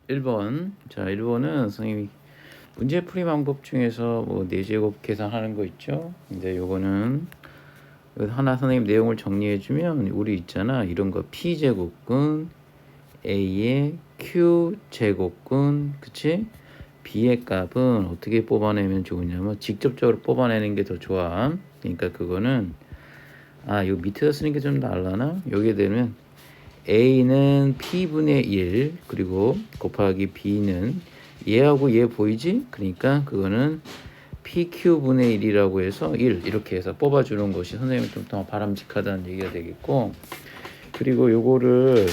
1번. 자, 1번은 선생님이 문제풀이 방법 중에서 뭐 4제곱 계산하는 거 있죠. 근데 요거는 하나 선생님 내용을 정리해 주면 우리 있잖아. 이런 거 P제곱근 A의 Q제곱근 그치? B의 값은 어떻게 뽑아내면 좋으냐면 직접적으로 뽑아내는 게 더 좋아. 그러니까 그거는 요 밑에다 쓰는 게 좀 나을라나? 여기에 되면 A는 P분의 1 그리고 곱하기 B는 얘하고 얘 보이지? 그러니까 그거는 PQ분의 1이라고 해서 1 이렇게 해서 뽑아주는 것이 선생님이 좀 더 바람직하다는 얘기가 되겠고, 그리고 요거를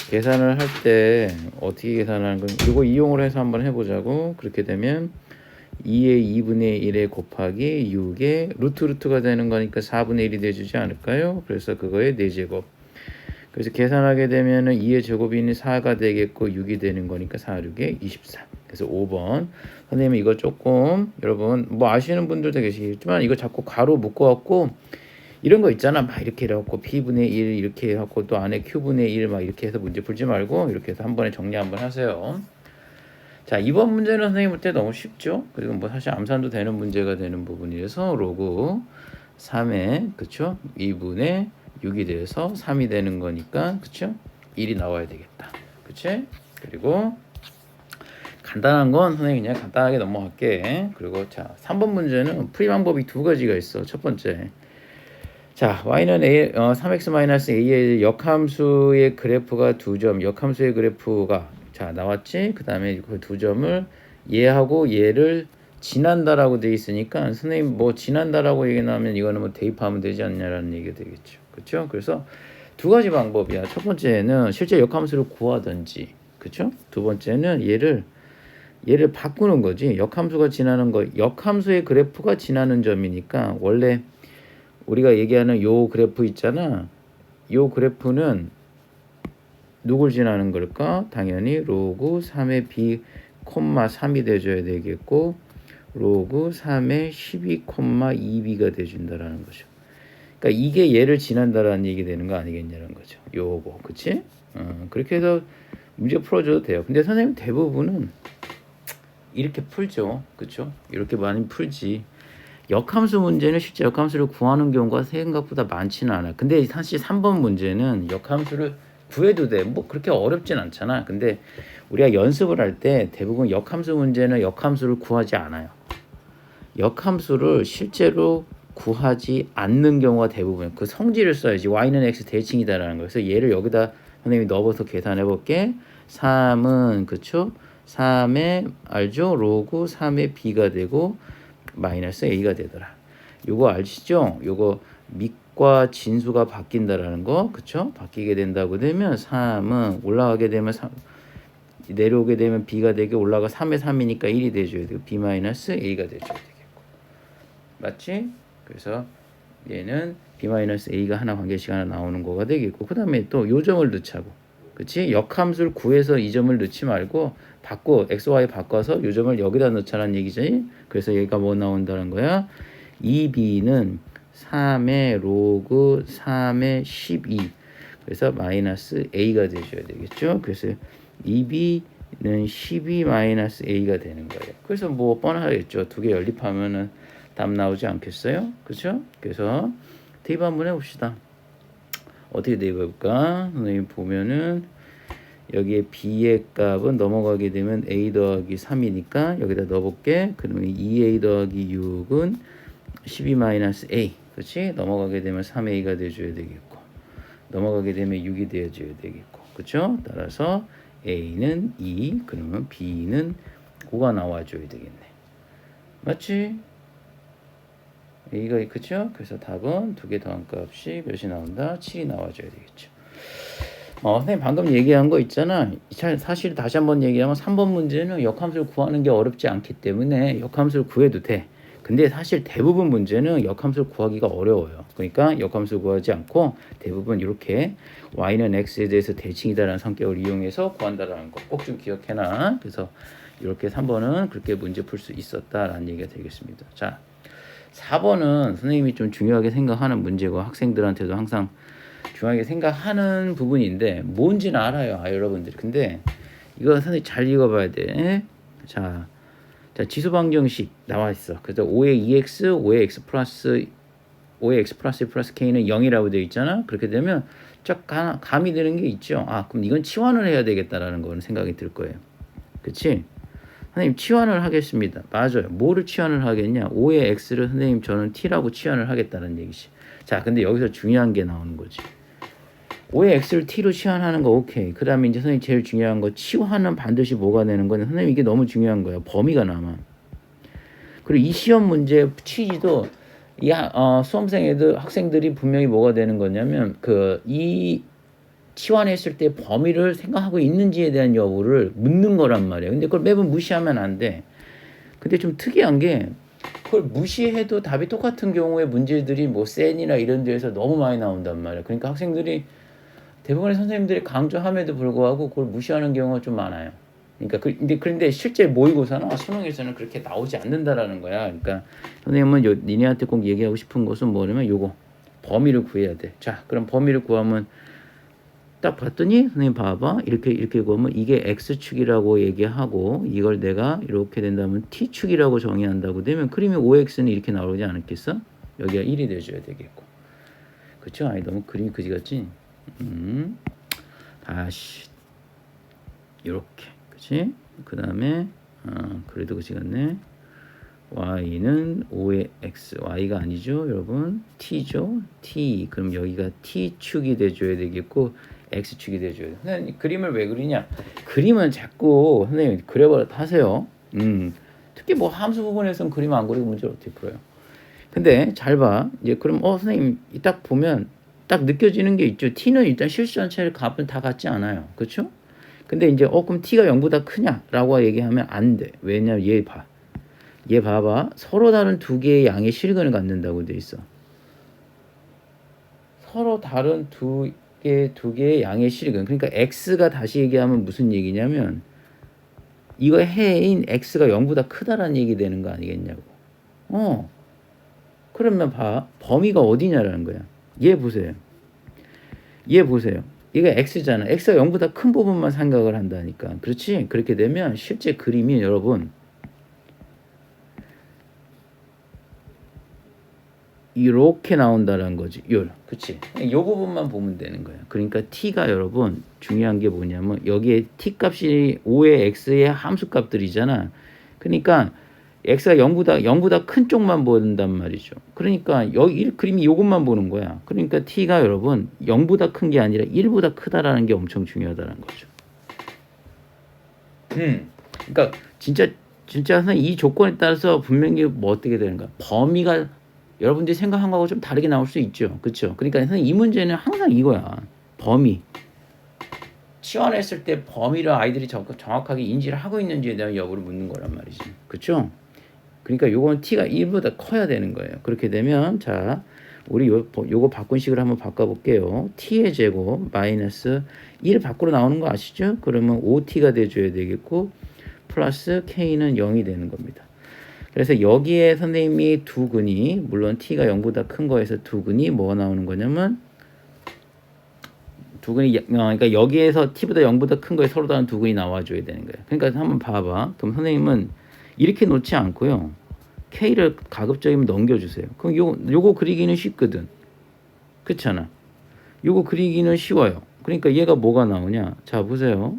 계산을 할 때 어떻게 계산하는 건 요거 이용을 해서 한번 해보자고. 그렇게 되면 2의 2분의 1에 곱하기 6의 루트가 되는 거니까 4분의 1이 돼주지 않을까요? 그래서 그거의 4제곱. 그래서 계산하게 되면은 2의 제곱이 4가 되겠고 6이 되는 거니까 4, 6에 24. 그래서 5번. 선생님 이거 조금 여러분 뭐 아시는 분들도 계시겠지만 이거 자꾸 가로 묶어갖고 이런 거 있잖아. 막 이렇게 해갖고 P분의 1 이렇게 해갖고 또 안에 Q분의 1 막 이렇게 해서 문제 풀지 말고 이렇게 해서 한 번에 정리 한번 하세요. 자, 이번 문제는 선생님 볼 때 너무 쉽죠? 그리고 뭐 사실 암산도 되는 문제가 되는 부분이라서 로그 3에 그쵸? 2분의 6이 돼서 3이 되는 거니까 그쵸? 1이 나와야 되겠다. 그치? 그리고 간단한 건 선생님 그냥 간단하게 넘어갈게. 그리고 자, 3번 문제는 풀이 방법이 두 가지가 있어. 첫 번째. 자, y는 a 3x-a의 역함수의 그래프가 2점, 역함수의 그래프가 자 나왔지. 그 다음에 그 2점을 얘하고 얘를 지난다라고 돼 있으니까 선생님 뭐 지난다라고 얘기 나오면 이거는 뭐 대입하면 되지 않냐라는 얘기가 되겠죠. 그렇죠? 그래서 두 가지 방법이야. 첫 번째는 실제 역함수를 구하든지, 그렇죠? 두 번째는 얘를 바꾸는 거지. 역함수가 지나는 거, 역함수의 그래프가 지나는 점이니까 원래 우리가 얘기하는 요 그래프 있잖아. 요 그래프는 누굴 지나는 걸까? 당연히 로그 3의 b, 3이 돼줘야 되겠고 로그 3의 12, 2b가 돼준다라는 거죠. 그러니까 이게 얘를 지난다라는 얘기 되는 거 아니겠냐는 거죠. 요거, 그치? 그렇게 해서 문제 풀어줘도 돼요. 근데 선생님 대부분은 이렇게 풀죠. 그쵸? 이렇게 많이 풀지. 역함수 문제는 실제 역함수를 구하는 경우가 생각보다 많지는 않아. 근데 사실 3번 문제는 역함수를 구해도 돼. 뭐 그렇게 어렵진 않잖아. 근데 우리가 연습을 할 때 대부분 역함수 문제는 역함수를 구하지 않아요. 역함수를 실제로 구하지 않는 경우가 대부분. 그 성질을 써야지. y는 x 대칭이다라는 거예요. 그래서 얘를 여기다 선생님이 넣어서 계산해 볼게. 3은 그쵸? 3의 알죠? 로그 3의 b가 되고 마이너스 a가 되더라. 요거 아시죠? 요거 밑과 진수가 바뀐다라는 거, 그쵸? 바뀌게 된다고 되면 3은 올라가게 되면 3, 내려오게 되면 b가 되게 올라가 3에 3이니까 1이 돼줘야 되고 b 마이너스 a가 돼줘야 되겠고, 맞지? 그래서 얘는 b 마이너스 a가 하나 관계식 하나 나오는 거가 되겠고, 그 다음에 또 요점을 넣자고, 그치? 역함수를 구해서 이 점을 넣지 말고 x, y 바꿔서 요점을 여기다 넣자는 얘기지. 그래서 얘가 뭐 나온다는 거야? 2b는 3의 로그 3의 12. 그래서 마이너스 a가 되셔야 되겠죠. 그래서 2b는 12 마이너스 a가 되는 거예요. 그래서 뭐 뻔하겠죠. 두 개 연립하면은 답 나오지 않겠어요? 그렇죠? 그래서 대입 한번 해봅시다. 어떻게 대입해볼까? 선생님 보면은 여기에 b의 값은 넘어가게 되면 a 더하기 3이니까 여기다 넣어볼게. 그러면 2a 더하기 6은 12 마이너스 a. 그렇지? 넘어가게 되면 3a가 돼줘야 되겠고, 넘어가게 되면 6이 돼줘야 되겠고, 그렇죠? 따라서 a는 2, 그러면 b는 5가 나와줘야 되겠네. 맞지? a가 그렇죠? 그래서 답은 두 개 더한 값이 몇이 나온다? 7이 나와줘야 되겠죠. 선생님 방금 얘기한 거 있잖아. 사실 다시 한번 얘기하면 3번 문제는 역함수를 구하는 게 어렵지 않기 때문에 역함수를 구해도 돼. 근데 사실 대부분 문제는 역함수를 구하기가 어려워요. 그러니까 역함수를 구하지 않고 대부분 이렇게 y는 x에 대해서 대칭이다라는 성격을 이용해서 구한다라는 거 꼭 좀 기억해놔. 그래서 이렇게 3번은 그렇게 문제 풀 수 있었다라는 얘기가 되겠습니다. 자, 4번은 선생님이 좀 중요하게 생각하는 문제고 학생들한테도 항상 중요하게 생각하는 부분인데 뭔지는 알아요. 여러분들이. 근데 이거 선생님 잘 읽어봐야 돼. 자, 지수 방정식 나와 있어. 그래서 5의 2x, 5의 x 플러스 5의 x 플러스 1 플러스 k는 0이라고 되어 있잖아. 그렇게 되면 쫙 감이 되는 게 있죠. 아, 그럼 이건 치환을 해야 되겠다라는 거는 생각이 들 거예요. 그치? 선생님 치환을 하겠습니다. 맞아요. 뭐를 치환을 하겠냐? 5의 x를 선생님 저는 t라고 치환을 하겠다는 얘기지. 자, 근데 여기서 중요한 게 나오는 거지. 5의 x를 t로 치환하는 거 오케이. 그 다음에 이제 선생님 제일 중요한 거 치환은 반드시 뭐가 되는 거는 선생님 이게 너무 중요한 거예요. 범위가 남아. 그리고 이 시험 문제 취지도 수험생 학생들이 분명히 뭐가 되는 거냐면 이 치환했을 때 범위를 생각하고 있는지에 대한 여부를 묻는 거란 말이에요. 근데 그걸 매번 무시하면 안 돼. 근데 좀 특이한 게 그걸 무시해도 답이 똑같은 경우에 문제들이 뭐 센이나 이런 데에서 너무 많이 나온단 말이에요. 그러니까 학생들이 대부분의 선생님들이 강조함에도 불구하고 그걸 무시하는 경우가 좀 많아요. 그러니까 그런데 실제 모의고사나 수능에서는 그렇게 나오지 않는다라는 거야. 그러니까 선생님은 니네한테 꼭 얘기하고 싶은 것은 뭐냐면 요거 범위를 구해야 돼. 자, 그럼 범위를 구하면 딱 봤더니 선생님 봐봐 이렇게 구하면 이게 x축이라고 얘기하고 이걸 내가 이렇게 된다면 t축이라고 정의한다고 되면 그림이 5x는 이렇게 나오지 않았겠어? 여기가 1이 돼줘야 되겠고. 그쵸? 아니 너무 그림이 그지 같지? 다시 이렇게 그치? 그 다음에 그래도 그지 같네. y는 5의 x, y가 아니죠 여러분, t죠. t. 그럼 여기가 t축이 돼줘야 되겠고 x축이 돼줘야 돼. 선생님 그림을 왜 그리냐? 그림은 자꾸 선생님 그려버려 하세요. 특히 뭐 함수 부분에서는 그림 안 그리고 문제를 어떻게 풀어요? 근데 잘 봐. 이제 그럼 선생님 딱 보면 딱 느껴지는 게 있죠. t는 일단 실수 전체를 값은 다 같지 않아요. 그렇죠? 근데 이제 그럼 t가 0보다 크냐라고 얘기하면 안 돼. 왜냐면 얘 봐봐. 서로 다른 두 개의 양의 실근을 갖는다고 돼 있어. 서로 다른 두 개의 양의 실근. 그러니까 x가 다시 얘기하면 무슨 얘기냐면 이거 해인 x가 0보다 크다라는 얘기 되는 거 아니겠냐고. 그러면 범위가 어디냐라는 거야. 얘 보세요. 얘가 x잖아. x가 0보다 큰 부분만 생각을 한다니까. 그렇지? 그렇게 되면 실제 그림이 여러분 이렇게 나온다는 거지. 그치? 요 부분만 보면 되는 거야. 그러니까 t가 여러분 중요한 게 뭐냐면 여기에 t 값이 5의 x의 함수 값들이잖아. 그러니까 x가 0보다 큰 쪽만 보는단 말이죠. 그러니까 여기 그림이 요것만 보는 거야. 그러니까 t가 여러분 0보다 큰 게 아니라 1보다 크다라는 게 엄청 중요하다는 거죠. 그러니까 진짜 이 조건에 따라서 분명히 뭐 어떻게 되는가? 범위가 여러분들이 생각한 거하고 좀 다르게 나올 수 있죠. 그렇죠? 그러니까 선생님 이 문제는 항상 이거야. 범위. 치환했을 때 범위를 아이들이 정확하게 인지를 하고 있는지에 대한 여부를 묻는 거란 말이지. 그렇죠? 그러니까 요건 t가 1보다 커야 되는 거예요. 그렇게 되면 자, 우리 요거 바꾼식을 한번 바꿔볼게요. t의 제곱 마이너스 1 밖으로 나오는 거 아시죠? 그러면 5t가 돼줘야 되겠고 플러스 k는 0이 되는 겁니다. 그래서 여기에 선생님이 두 근이 물론 t가 0보다 큰 거에서 두 근이 뭐가 나오는 거냐면 두 근이 그러니까 여기에서 t보다 0보다 큰 거에 서로 다른 두 근이 나와줘야 되는 거예요. 그러니까 한번 봐봐. 그럼 선생님은 이렇게 놓지 않고요. k를 가급적이면 넘겨주세요. 그럼 요거 그리기는 쉽거든. 그렇잖아. 요거 그리기는 쉬워요. 그러니까 얘가 뭐가 나오냐? 자 보세요.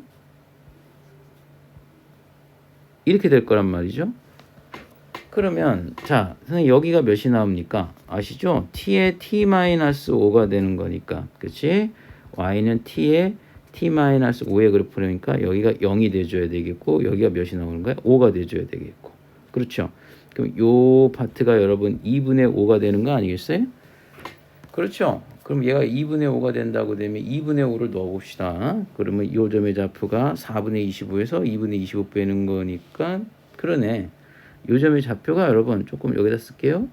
이렇게 될 거란 말이죠. 그러면 자 선생님 여기가 몇이 나옵니까? 아시죠? t에 t-5가 되는 거니까 그치? y는 t에 t-5의 그래프니까 여기가 0이 돼줘야 되겠고 여기가 몇이 나오는 거야? 5가 돼줘야 되겠고 그렇죠? 그럼 요 파트가 여러분 2분의 5가 되는 거 아니겠어요? 그렇죠? 그럼 얘가 2분의 5가 된다고 되면 2분의 5를 넣어봅시다. 그러면 요 점의 좌표가 4분의 25에서 2분의 25 빼는 거니까 그러네. 요 점의 좌표가 여러분 조금 여기다 쓸게요.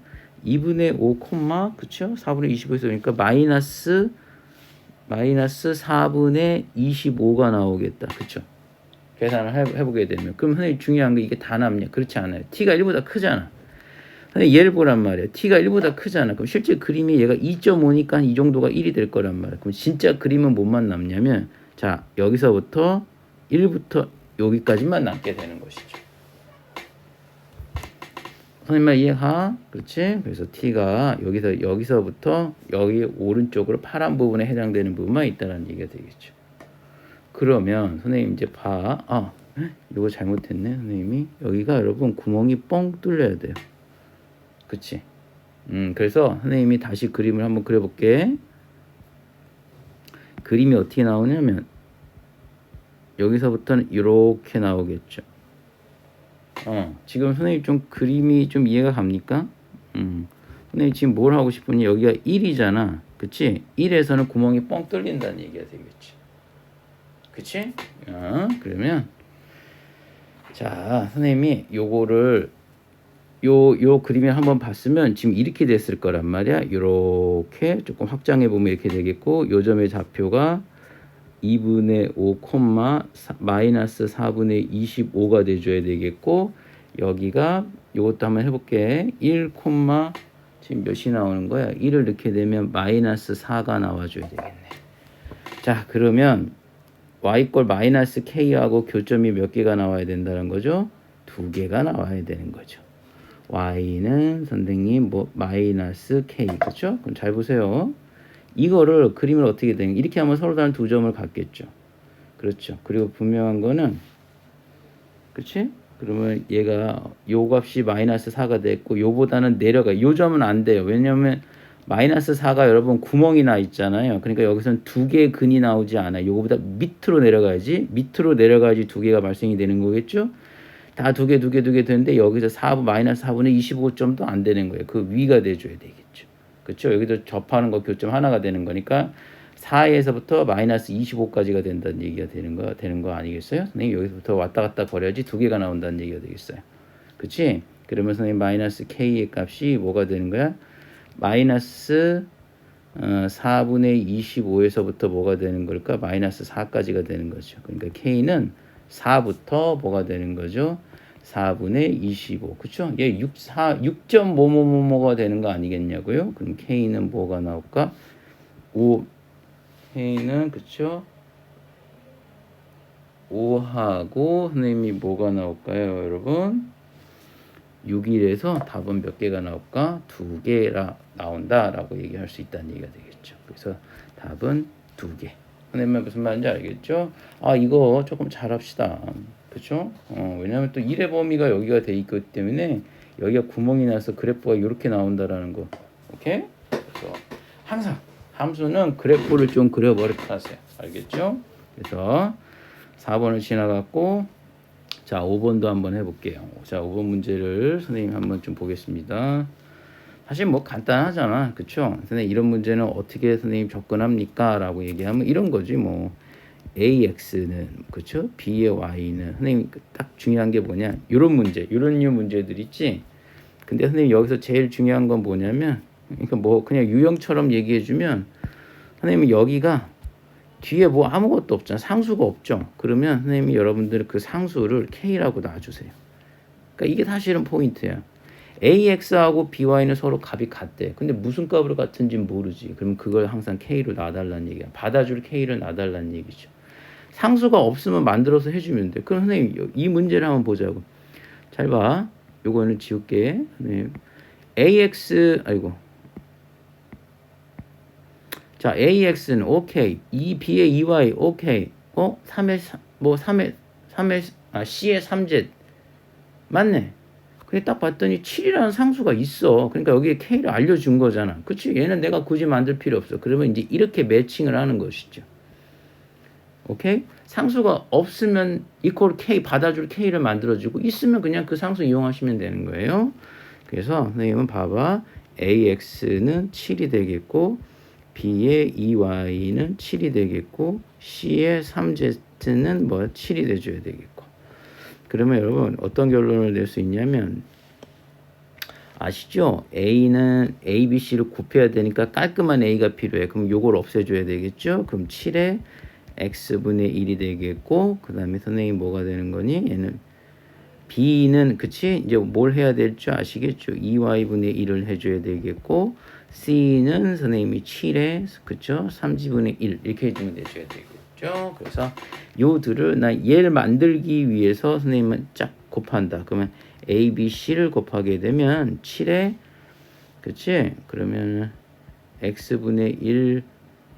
2분의 5 콤마 그쵸? 4분의 25에서 그러니까 마이너스 4분의 25가 나오겠다. 그쵸? 계산을 해보게 되면 그럼 선생님 중요한 게 이게 다 남냐? 그렇지 않아요. t가 1보다 크잖아. 선생님 얘를 보란 말이야. t가 1보다 크잖아. 그럼 실제 그림이 얘가 2.5니까 이 정도가 1이 될 거란 말이야. 그럼 진짜 그림은 뭐만 남냐면 자 여기서부터 1부터 여기까지만 남게 되는 것이죠. 선생님 이해가? 그렇지? 그래서 t가 여기서부터 여기 오른쪽으로 파란 부분에 해당되는 부분만 있다는 얘기가 되겠죠. 그러면 선생님 이제 이거 잘못했네. 선생님이 여기가 여러분 구멍이 뻥 뚫려야 돼요. 그치? 그래서 선생님이 다시 그림을 한번 그려볼게. 그림이 어떻게 나오냐면 여기서부터는 이렇게 나오겠죠. 지금 선생님 좀 그림이 좀 이해가 갑니까? 선생님 지금 뭘 하고 싶으니 여기가 1이잖아. 그치? 1에서는 구멍이 뻥 뚫린다는 얘기가 되겠지. 그치? 그러면 자 선생님이 요거를 요 그림을 한번 봤으면 지금 이렇게 됐을 거란 말이야. 이렇게 조금 확장해 보면 이렇게 되겠고 요 점의 좌표가 2분의 5, 마이너스 4분의 25가 돼줘야 되겠고 여기가 요것도 한번 해볼게. 1, 지금 몇이 나오는 거야? 1을 넣게 되면 마이너스 4가 나와줘야 되겠네. 자 그러면 y꼴 마이너스 k하고 교점이 몇 개가 나와야 된다는 거죠? 2개가 나와야 되는 거죠. y는 선생님 마이너스 k 그렇죠? 그럼 잘 보세요. 이거를 그림을 어떻게 되는 이렇게 하면 서로 다른 두 점을 갖겠죠. 그렇죠. 그리고 분명한 거는 그렇지? 그러면 얘가 요 값이 마이너스 4가 됐고 요보다는 내려가. 요 점은 안 돼요. 왜냐면 마이너스 4가 여러분 구멍이 나 있잖아요. 그러니까 여기서는 두 개의 근이 나오지 않아요. 요거보다 밑으로 내려가야지. 밑으로 내려가야지 두 개가 발생이 되는 거겠죠. 다 두 개 되는데 여기서 마이너스 4분의 25점도 안 되는 거예요. 그 위가 돼줘야 되겠죠. 그렇죠? 여기도 접하는 거 교점 하나가 되는 거니까 4에서부터 마이너스 25까지가 된다는 얘기가 되는 거 아니겠어요? 선생님 여기서부터 왔다 갔다 거려야지 두 개가 나온다는 얘기가 되겠어요. 그렇지? 그러면 선생님 마이너스 k의 값이 뭐가 되는 거야? 마이너스 4분의 25에서부터 뭐가 되는 걸까? 마이너스 4까지가 되는 거죠. 그러니까 k는 4부터 뭐가 되는 거죠? 4분의 25. 그쵸? 얘 6점 뭐가 되는 거 아니겠냐고요? 그럼 k는 뭐가 나올까? 5. k는 그쵸? 5하고 선생님이 뭐가 나올까요, 여러분? 6일에서 답은 몇 개가 나올까? 2개라 나온다라고 얘기할 수 있다는 얘기가 되겠죠. 그래서 답은 2개. 선생님 무슨 말인지 알겠죠? 이거 조금 잘합시다. 그렇죠? 왜냐하면 또 1의 범위가 여기가 돼 있기 때문에 여기가 구멍이 나서 그래프가 이렇게 나온다라는 거. 오케이? 그래서 항상 함수는 그래프를 좀 그려버리고 하세요. 알겠죠? 그래서 4번을 지나갔고 자 5번도 한번 해볼게요. 자 5번 문제를 선생님 한번 좀 보겠습니다. 사실 뭐 간단하잖아. 그쵸? 선생님 이런 문제는 어떻게 선생님 접근합니까? 라고 얘기하면 이런 거지 뭐 AX는 그쵸? B의 Y는 선생님 딱 중요한 게 뭐냐? 이런 문제, 이런 류 문제들 있지? 근데 선생님 여기서 제일 중요한 건 뭐냐면 그러니까 뭐 그냥 유형처럼 얘기해주면 선생님이 여기가 뒤에 뭐 아무것도 없잖아. 상수가 없죠. 그러면 선생님이 여러분들 그 상수를 K라고 놔주세요. 그러니까 이게 사실은 포인트야. AX하고 BY는 서로 값이 같대. 근데 무슨 값으로 같은지 모르지. 그럼 그걸 항상 K로 놔달라는 얘기야. 받아줄 K를 놔달라는 얘기죠. 상수가 없으면 만들어서 해주면 돼. 그럼 선생님 이 문제를 한번 보자고. 잘 봐. 요거는 지울게. 네. 자 AX는 오케이. B의 2Y 오케이. 3C의 3Z 맞네. 근데 딱 봤더니 7이라는 상수가 있어. 그러니까 여기에 K를 알려준 거잖아. 그치? 얘는 내가 굳이 만들 필요 없어. 그러면 이제 이렇게 매칭을 하는 것이죠. 오케이? 상수가 없으면 이퀄 K 받아줄 K를 만들어주고 있으면 그냥 그 상수 이용하시면 되는 거예요. 그래서 선생님은 봐봐. AX는 7이 되겠고 B의 2Y는 7이 되겠고 C의 3Z는 7이 돼줘야 되겠고 그러면 여러분 어떤 결론을 낼 수 있냐면 아시죠? A는 A, B, C를 곱해야 되니까 깔끔한 A가 필요해. 그럼 요걸 없애줘야 되겠죠? 그럼 7에 X분의 1이 되겠고 그 다음에 선생님 뭐가 되는 거니? 얘는 B는 그치? 이제 뭘 해야 될 줄 아시겠죠? 2Y분의 1을 해줘야 되겠고 C는 선생님이 7에 그쵸? 3G분의 1 이렇게 해주면 되셔야 되겠죠. 되겠죠. 그래서 요들을 나 얘를 만들기 위해서 선생님은 쫙 곱한다. 그러면 A, B, C를 곱하게 되면 7에 그치? 그러면 x분의 1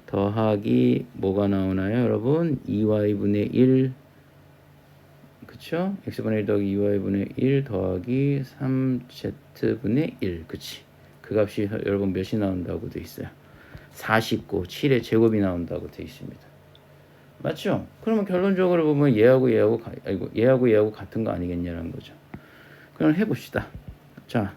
더하기 뭐가 나오나요, 여러분? 2y분의 1 그쵸? x분의 1 더하기 2y분의 1 더하기 3z분의 1 그치? 그 값이 여러분 몇이 나온다고 돼 있어요? 49, 7의 제곱이 나온다고 돼 있습니다. 맞죠? 그러면 결론적으로 보면 얘하고 같은 거 아니겠냐는 거죠. 그럼 해봅시다. 자,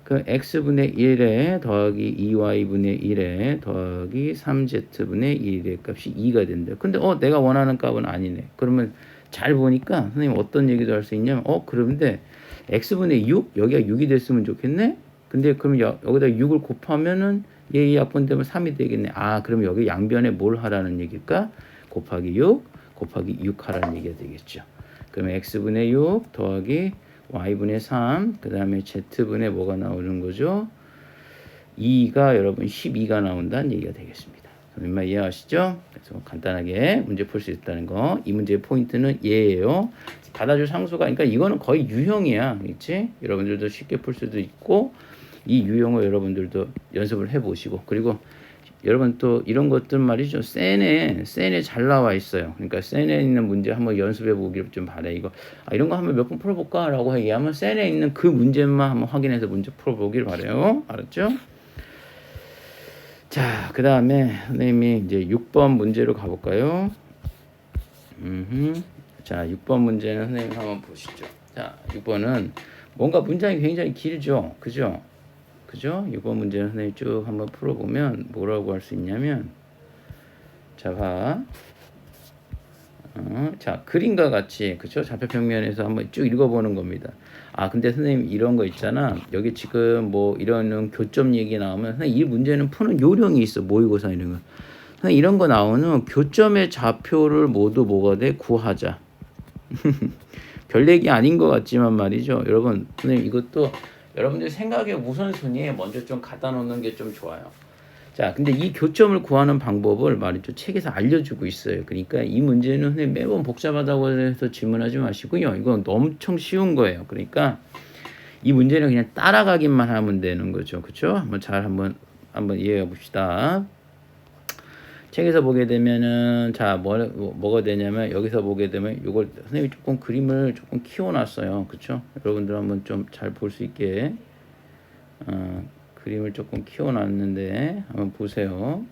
그 x분의 1에 더하기 2y분의 1에 더하기 3z분의 1의 값이 2가 된다. 근데 내가 원하는 값은 아니네. 그러면 잘 보니까 선생님 어떤 얘기도 할 수 있냐면 그런데 x분의 6 여기가 6이 됐으면 좋겠네. 근데 그럼 여기다 6을 곱하면은 얘 약분되면 3이 되겠네. 그럼 여기 양변에 뭘 하라는 얘기일까? 곱하기 6 곱하기 6 하라는 얘기가 되겠죠. 그러면 x분의 6 더하기 y분의 3 그 다음에 z분의 뭐가 나오는 거죠? 2가 여러분 12가 나온다는 얘기가 되겠습니다. 선생님 이해하시죠? 그래서 간단하게 문제 풀 수 있다는 거. 이 문제의 포인트는 얘예요. 받아줄 상수가 그러니까 이거는 거의 유형이야. 그렇지? 여러분들도 쉽게 풀 수도 있고 이 유형을 여러분들도 연습을 해보시고 그리고 여러분 또 이런 것들 말이죠. 센에 잘 나와 있어요. 그러니까 센에 있는 문제 한번 연습해 보기를 좀 바래. 이거 이런 거 한번 몇 번 풀어볼까라고 얘기하면 센에 있는 그 문제만 한번 확인해서 문제 풀어보길 바래요. 알았죠? 자, 그 다음에 선생님이 이제 6번 문제로 가볼까요? 자, 6번 문제는 선생님 한번 보시죠. 자, 6번은 뭔가 문장이 굉장히 길죠, 그죠? 6번 문제는 선생님 쭉 한번 풀어보면 뭐라고 할 수 있냐면 자, 봐. 자, 그림과 같이 그죠? 좌표평면에서 한번 쭉 읽어보는 겁니다. 근데 선생님 이런 거 있잖아. 여기 지금 뭐 이런 교점 얘기 나오면 선생님 이 문제는 푸는 요령이 있어. 모의고사 이런 거. 선생님 이런 거 나오는 교점의 좌표를 모두 뭐가 돼? 구하자. 별 얘기 아닌 것 같지만 말이죠. 여러분, 선생님 이것도 여러분들 생각의 우선순위에 먼저 좀 갖다 놓는 게 좀 좋아요. 자, 근데 이 교점을 구하는 방법을 말이죠. 책에서 알려주고 있어요. 그러니까 이 문제는 매번 복잡하다고 해서 질문하지 마시고요. 이건 엄청 쉬운 거예요. 그러니까 이 문제는 그냥 따라가기만 하면 되는 거죠. 그렇죠? 한번 이해해 봅시다. 책에서 보게 되면은 자, 뭐가 되냐면 여기서 보게 되면 이걸 선생님이 조금 그림을 조금 키워놨어요. 그렇죠? 여러분들 한번 좀 잘 볼 수 있게 그림을 조금 키워놨는데 한번 보세요.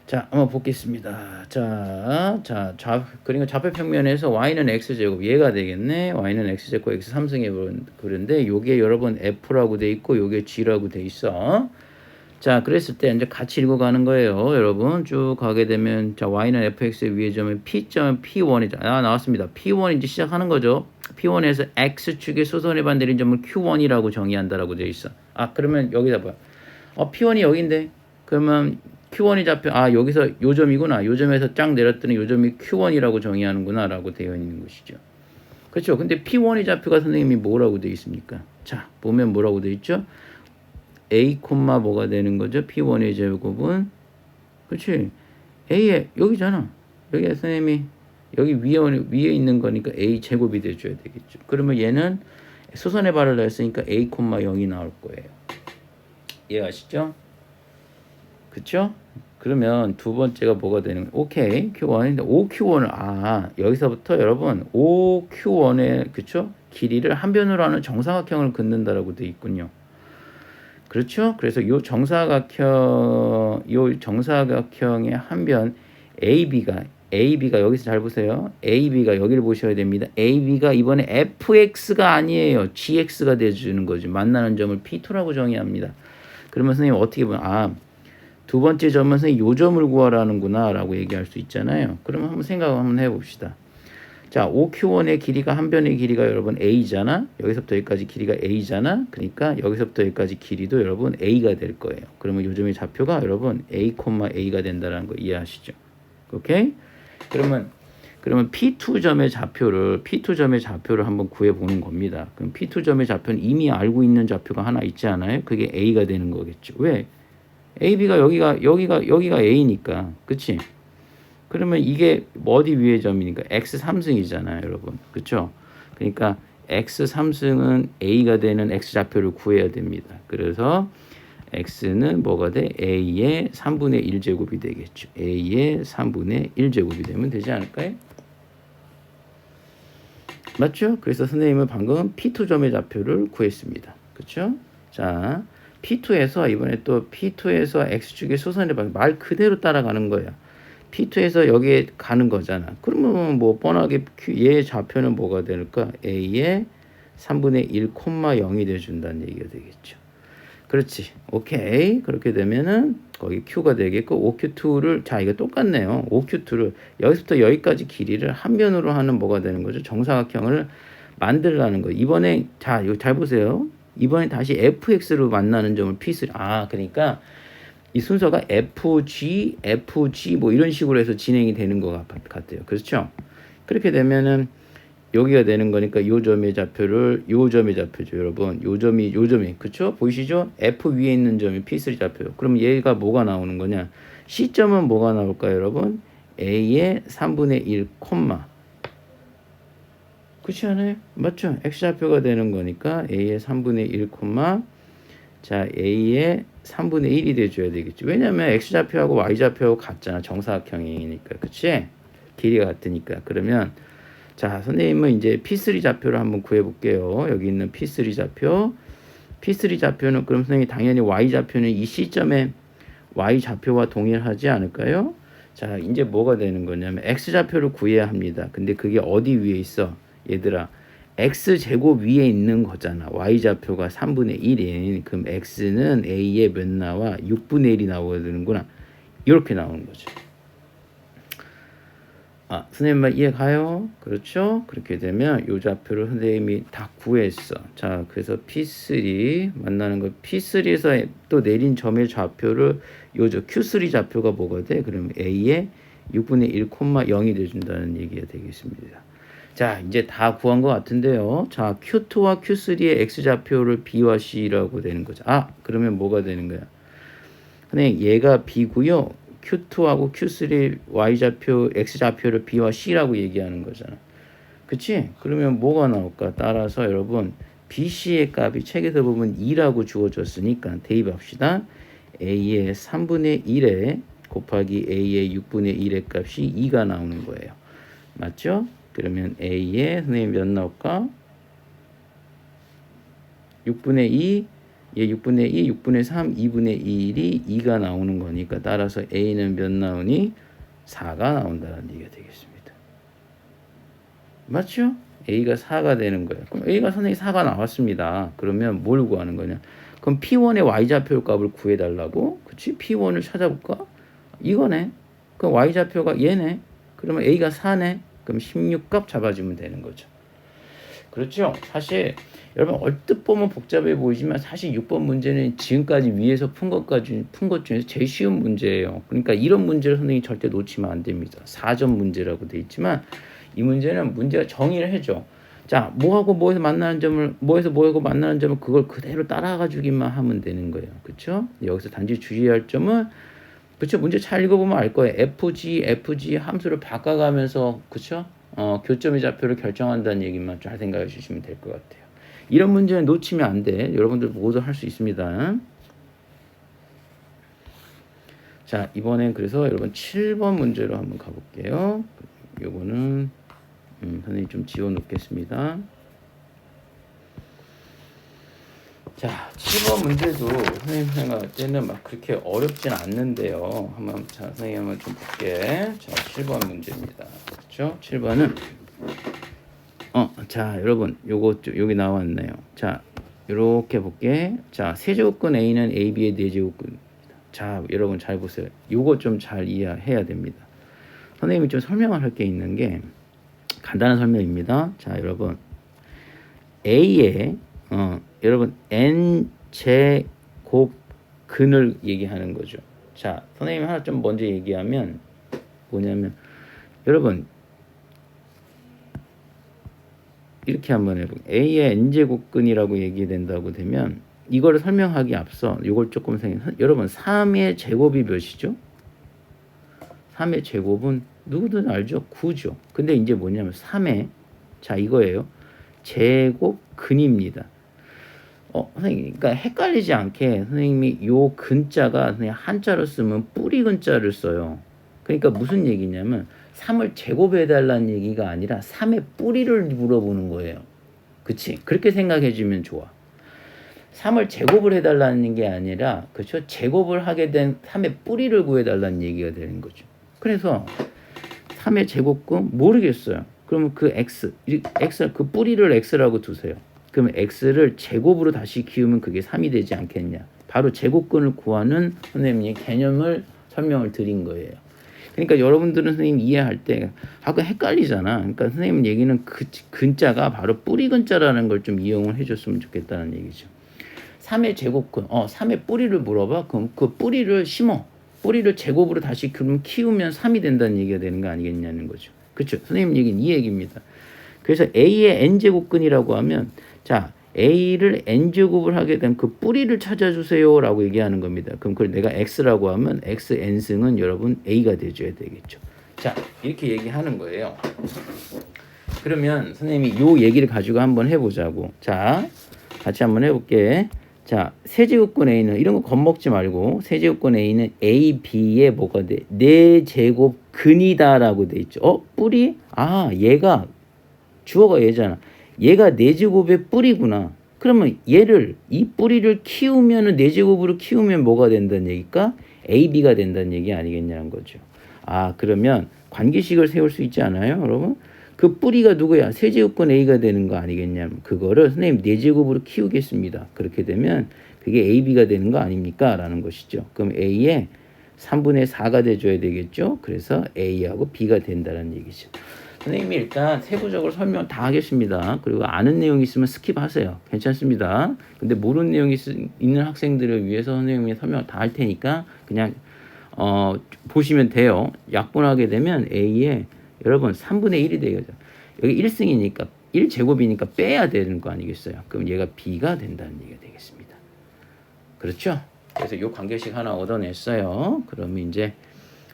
자, 한번 보겠습니다. 그러니까 좌표평면에서 y는 x제곱 얘가 되겠네. y는 x제곱 x 3승에 그런데 요게 여러분 f라고 돼 있고 요게 g라고 돼 있어. 자, 그랬을 때 이제 같이 읽어가는 거예요. 여러분 쭉 가게 되면 자, y는 fx의 위의 점은 p점 p1이죠. 나왔습니다. p1 이제 시작하는 거죠. p1에서 x축의 소선의 반대인 점을 q1이라고 정의한다라고 되어 있어. 그러면 여기다 봐. p1이 여기인데 그러면 q1이 잡혀 여기서 요 점이구나. 요 점에서 쫙 내렸더니 요 점이 q1이라고 정의하는구나 라고 되어 있는 것이죠. 그렇죠. 근데 p1이 잡혀가 선생님이 뭐라고 되어 있습니까? 자, 보면 뭐라고 되어 있죠? a, 뭐가 되는 거죠? p1의 제곱은 그렇지. a에 여기잖아. 여기 선생님이 여기 위에 있는 거니까 a 제곱이 돼줘야 되겠죠. 그러면 얘는 소선의 발을 냈으니까 a, 0이 나올 거예요. 이해하시죠? 그쵸? 그러면 두 번째가 뭐가 되는 거예요? 오케이, Q1인데 OQ1을 여기서부터 여러분 OQ1의 그쵸? 길이를 한 변으로 하는 정사각형을 긋는다라고 되어 있군요. 그렇죠? 그래서 요 정사각형의 한 변 AB가 여기서 잘 보세요. AB가 여기를 보셔야 됩니다. AB가 이번에 FX가 아니에요. GX가 돼주는 거죠. 만나는 점을 P2라고 정의합니다. 그러면 선생님 어떻게 보면 두 번째 점은 선생님 요 점을 구하라는구나 라고 얘기할 수 있잖아요. 그러면 한번 생각 한번 해봅시다. 자, OQ1의 길이가 한 변의 길이가 여러분 A잖아. 여기서부터 여기까지 길이가 A잖아. 그러니까 여기서부터 여기까지 길이도 여러분 A가 될 거예요. 그러면 요 점의 좌표가 여러분 A, A가 된다는 거 이해하시죠? 오케이? 그러면 P2점의 좌표를 한번 구해 보는 겁니다. 그럼 P2점의 좌표는 이미 알고 있는 좌표가 하나 있지 않아요? 그게 A가 되는 거겠죠. 왜? AB가 여기가 A니까. 그치? 그러면 이게 어디 위의 점이니까 x 3승이잖아요, 여러분. 그렇죠? 그러니까 x 3승은 a가 되는 x 좌표를 구해야 됩니다. 그래서 x는 뭐가 돼? a의 3분의 1제곱이 되겠죠. a의 3분의 1제곱이 되면 되지 않을까요? 맞죠? 그래서 선생님은 방금 P2점의 좌표를 구했습니다. 그렇죠? 자, P2에서 이번에 또 P2에서 X축의 소선의 방향 말 그대로 따라가는 거야. P2에서 여기에 가는 거잖아. 그러면 뭐 뻔하게 얘의 좌표는 뭐가 될까? A의 3분의 1, 0이 돼준다는 얘기가 되겠죠. 그렇지. 오케이. 그렇게 되면은 거기 Q가 되겠고 OQ2를 자 이거 똑같네요. OQ2를 여기서부터 여기까지 길이를 한 변으로 하는 뭐가 되는 거죠? 정사각형을 만들라는 거. 이번에 자 이거 잘 보세요. 이번에 다시 fx로 만나는 점을 p3. 아 그러니까 이 순서가 fg, fg 뭐 이런 식으로 해서 진행이 되는 것 같아요. 그렇죠? 그렇게 되면은 여기가 되는 거니까 요 점의 좌표를 요 점의 좌표죠, 여러분. 요 점이 그쵸? 보이시죠? F 위에 있는 점이 P3 좌표요. 그럼 얘가 뭐가 나오는 거냐? C점은 뭐가 나올까요, 여러분? A의 3분의 1, 그렇지 않아요? 맞죠? X 좌표가 되는 거니까 A의 3분의 1, 자, A의 3분의 1이 돼줘야 되겠죠. 왜냐면 X 좌표하고 Y 좌표하고 같잖아. 정사각형이니까. 그치? 길이가 같으니까. 그러면 자, 선생님은 이제 P3 좌표를 한번 구해볼게요. 여기 있는 P3 좌표. P3 좌표는 그럼 선생님이 당연히 Y 좌표는 이 C점의 Y 좌표와 동일하지 않을까요? 자, 이제 뭐가 되는 거냐면 X 좌표를 구해야 합니다. 근데 그게 어디 위에 있어? 얘들아, X 제곱 위에 있는 거잖아. Y 좌표가 3분의 1인. 그럼 X는 A에 몇 나와? 6분의 1이 나와야 되는구나. 이렇게 나오는 거죠. 아, 선생님 말 이해 가요? 그렇죠? 그렇게 되면 요 좌표를 선생님이 다 구했어. 자, 그래서 P3 만나는 거 P3에서 또 내린 점의 좌표를 요저 Q3 좌표가 뭐가 돼? 그러면 A의 6분의 1, 0이 돼준다는 얘기가 되겠습니다. 자, 이제 다 구한 것 같은데요. 자, Q2와 Q3의 X 좌표를 B와 C라고 되는 거죠. 아, 그러면 뭐가 되는 거야? 선생님, 얘가 B고요. Q2하고 Q3 Y좌표, X좌표를 B와 C라고 얘기하는 거잖아. 그치? 그러면 뭐가 나올까? 따라서 여러분 BC의 값이 책에서 보면 2라고 주어졌으니까 대입합시다. A의 3분의 1에 곱하기 A의 6분의 1의 값이 2가 나오는 거예요. 맞죠? 그러면 A의 선생님 몇 나올까? 6분의 2 얘 6분의 2, 6분의 3, 2분의 1이 2가 나오는 거니까 따라서 A는 몇 나오니? 4가 나온다는 얘기가 되겠습니다. 맞죠? A가 4가 되는 거예요. 그럼 A가 선생님 4가 나왔습니다. 그러면 뭘 구하는 거냐? 그럼 P1의 Y좌표 값을 구해달라고? 그치? P1을 찾아볼까? 이거네. 그럼 Y좌표가 얘네. 그러면 A가 4네. 그럼 16값 잡아주면 되는 거죠. 그렇죠? 사실 여러분 얼뜻 보면 복잡해 보이지만 사실 6번 문제는 지금까지 위에서 푼 것 중에서 제일 쉬운 문제예요. 그러니까 이런 문제를 선생님이 절대 놓치면 안 됩니다. 4점 문제라고 돼 있지만 이 문제는 문제가 정의를 해줘. 자, 뭐하고 뭐에서 만나는 점을 뭐하고 만나는 점을 그걸 그대로 따라가 주기만 하면 되는 거예요. 그렇죠? 여기서 단지 주의할 점은 그렇죠? 문제 잘 읽어보면 알 거예요. FG 함수를 바꿔가면서 그렇죠? 교점의 좌표를 결정한다는 얘기만 잘 생각해 주시면 될 것 같아요. 이런 문제는 놓치면 안 돼. 여러분들 모두 할 수 있습니다. 자, 이번엔 그래서 여러분 7번 문제로 한번 가볼게요. 요거는 선생님 좀 지워 놓겠습니다. 자, 7번 문제도 선생님 생각할 때는 막 그렇게 어렵진 않는데요. 한번 자, 선생님 한번 좀 볼게. 자, 7번 문제입니다. 그렇죠? 7번은 자, 여러분 요거 여기 나왔네요. 자, 요렇게 볼게. 자, 세제곱근 A는 AB의 4제곱근입니다. 자, 여러분 잘 보세요. 요거 좀 잘 이해해야 됩니다. 선생님이 좀 설명을 할 게 있는 게 간단한 설명입니다. 자, 여러분 A의 여러분 n 제곱근을 얘기하는 거죠. 자, 선생님이 하나 좀 먼저 얘기하면 뭐냐면 여러분 이렇게 한번 해볼게요. A의 n제곱근이라고 얘기된다고 되면 이거를 설명하기 앞서 이걸 조금 여러분 3의 제곱이 몇이죠? 3의 제곱은 누구든 알죠? 9죠. 근데 이제 뭐냐면 3의 자 이거예요. 제곱근입니다. 선생님, 그러니까 헷갈리지 않게 선생님이 요 근자가 그냥 한자로 쓰면 뿌리 근자를 써요. 그러니까 무슨 얘기냐면 3을 제곱해달라는 얘기가 아니라 3의 뿌리를 물어보는 거예요. 그치? 그렇게 생각해 주면 좋아. 3을 제곱을 해달라는 게 아니라, 그렇죠? 제곱을 하게 된 3의 뿌리를 구해달라는 얘기가 되는 거죠. 그래서 3의 제곱근 모르겠어요. 그러면 그 x 그 뿌리를 x라고 두세요. 그러면 x를 제곱으로 다시 키우면 그게 3이 되지 않겠냐. 바로 제곱근을 구하는 선생님의 개념을 설명을 드린 거예요. 그러니까 여러분들은 선생님 이해할 때 아까 헷갈리잖아. 그러니까 선생님 얘기는 그 근자가 바로 뿌리 근자라는 걸 좀 이용을 해줬으면 좋겠다는 얘기죠. 3의 제곱근, 3의 뿌리를 물어봐. 그럼 그 뿌리를 심어. 뿌리를 제곱으로 다시 그러면 키우면 3이 된다는 얘기가 되는 거 아니겠냐는 거죠. 그렇죠? 선생님 얘기는 이 얘기입니다. 그래서 A의 n제곱근이라고 하면 자 A를 n제곱을 하게 되면 그 뿌리를 찾아주세요 라고 얘기하는 겁니다. 그럼 그걸 내가 x라고 하면 x n승은 여러분 A가 돼줘야 되겠죠. 자 이렇게 얘기하는 거예요. 그러면 선생님이 요 얘기를 가지고 한번 해보자고. 자 같이 한번 해볼게. 자, 세제곱근 A는 이런 거 겁먹지 말고 세제곱근 A는 A, B의 뭐가 돼? 4제곱근이다라고 돼 있죠. 뿌리? 얘가 주어가 얘잖아. 얘가 4제곱의 뿌리구나. 그러면 얘를 이 뿌리를 키우면은 4제곱으로 키우면 뭐가 된다는 얘기일까? A, B가 된다는 얘기 아니겠냐는 거죠. 그러면 관계식을 세울 수 있지 않아요, 여러분? 그 뿌리가 누구야? 세제곱근 A가 되는 거 아니겠냐면 그거를 선생님 4제곱으로 키우겠습니다. 그렇게 되면 그게 AB가 되는 거 아닙니까? 라는 것이죠. 그럼 A의 3분의 4가 돼줘야 되겠죠. 그래서 A하고 B가 된다는 얘기죠. 선생님이 일단 세부적으로 설명 다 하겠습니다. 그리고 아는 내용이 있으면 스킵하세요. 괜찮습니다. 근데 모르는 내용이 있는 학생들을 위해서 선생님이 설명 다 할 테니까 그냥 보시면 돼요. 약분하게 되면 A에 여러분 3분의 1이 되겠죠. 여기 1승이니까 1제곱이니까 빼야 되는 거 아니겠어요. 그럼 얘가 B가 된다는 얘기가 되겠습니다. 그렇죠? 그래서 이 관계식 하나 얻어냈어요. 그러면 이제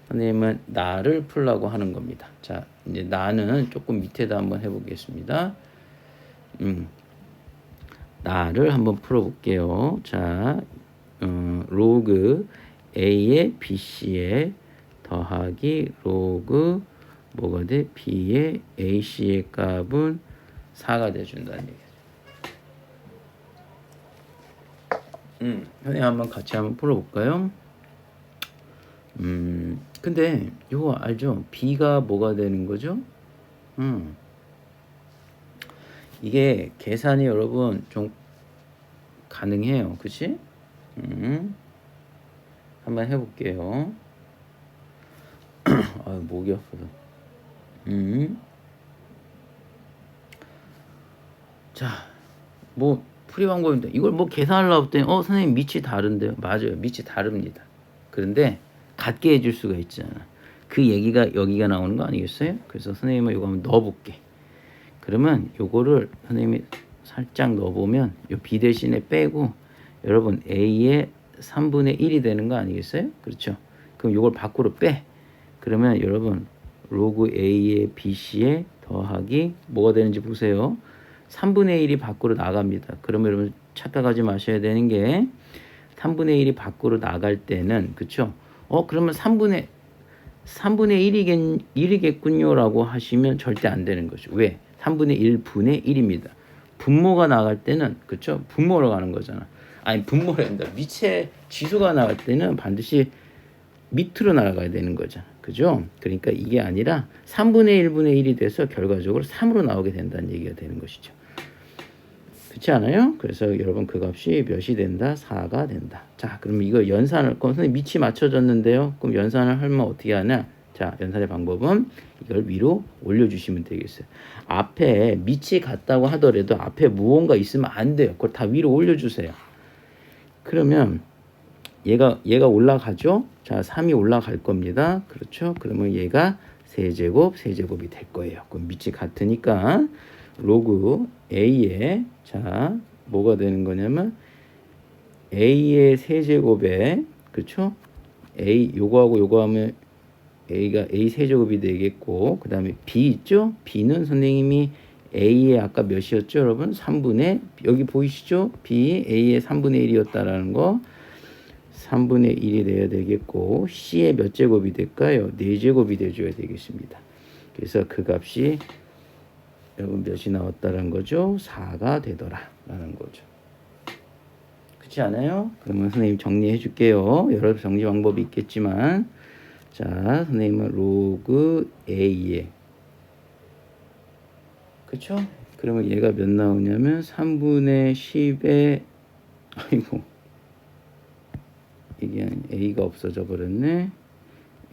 선생님은 나를 풀라고 하는 겁니다. 자, 이제 나는 조금 밑에다 한번 해보겠습니다. 나를 한번 풀어볼게요. 자, 로그 A의 BC에 더하기 로그 뭐가 돼? B의 AC의 값은 4가 돼준다는 얘기죠. 선생님 한번 같이 한번 풀어볼까요? 근데 이거 알죠? B가 뭐가 되는 거죠? 이게 계산이 여러분 좀 가능해요. 그치? 한번 해볼게요. 목이 아프다. 자, 뭐 풀이 방법인데 이걸 뭐 계산하려고 했더니 선생님 밑이 다른데요. 맞아요. 밑이 다릅니다. 그런데 같게 해줄 수가 있잖아. 그 얘기가 여기가 나오는 거 아니겠어요? 그래서 선생님은 이거 한번 넣어볼게. 그러면 요거를 선생님이 살짝 넣어보면 요 B 대신에 빼고 여러분 A의 3분의 1이 되는 거 아니겠어요? 그렇죠? 그럼 요걸 밖으로 빼. 그러면 여러분 로그 A의 BC에 더하기 뭐가 되는지 보세요. 3분의 1이 밖으로 나갑니다. 그러면 여러분 착각하지 마셔야 되는 게 3분의 1이 밖으로 나갈 때는 그쵸? 그러면 3분의 1이겠군요 라고 하시면 절대 안 되는 거죠. 왜? 3분의 1분의 1입니다. 분모가 나갈 때는 그쵸? 분모로 가는 거잖아. 아니 분모를 한다. 밑에 지수가 나갈 때는 반드시 밑으로 날아가야 되는 거잖아. 그죠? 그러니까 이게 아니라 3분의 1분의 1이 돼서 결과적으로 3으로 나오게 된다는 얘기가 되는 것이죠. 그렇지 않아요? 그래서 여러분 그 값이 몇이 된다? 4가 된다. 자, 그러면 이거 연산을 선생님 밑이 맞춰졌는데요. 그럼 연산을 하면 어떻게 하냐? 자, 연산의 방법은 이걸 위로 올려주시면 되겠어요. 앞에 밑이 같다고 하더라도 앞에 무언가 있으면 안 돼요. 그걸 다 위로 올려주세요. 그러면 얘가 올라가죠? 자, 3이 올라갈 겁니다. 그렇죠? 그러면 얘가 세제곱이 될 거예요. 그럼 밑이 같으니까 로그 A에 자, 뭐가 되는 거냐면 A의 세제곱에 그렇죠? A 요거하고 요거 하면 A가 A 세제곱이 되겠고, 그 다음에 B 있죠? B는 선생님이 A의 아까 몇이었죠, 여러분? 3분의, 여기 보이시죠? B, A의 3분의 1이었다라는 거. 3분의 1이 돼야 되겠고, C의 몇 제곱이 될까요? 4제곱이 돼줘야 되겠습니다. 그래서 그 값이 여러분 몇이 나왔다는 거죠? 4가 되더라 라는 거죠. 그렇지 않아요? 그러면 선생님 정리해 줄게요. 여러 정리 방법이 있겠지만, 자, 선생님은 로그 A에, 그쵸? 그러면 얘가 몇 나오냐면 3분의 10에, 아이고, 이게 A가 없어져 버렸네.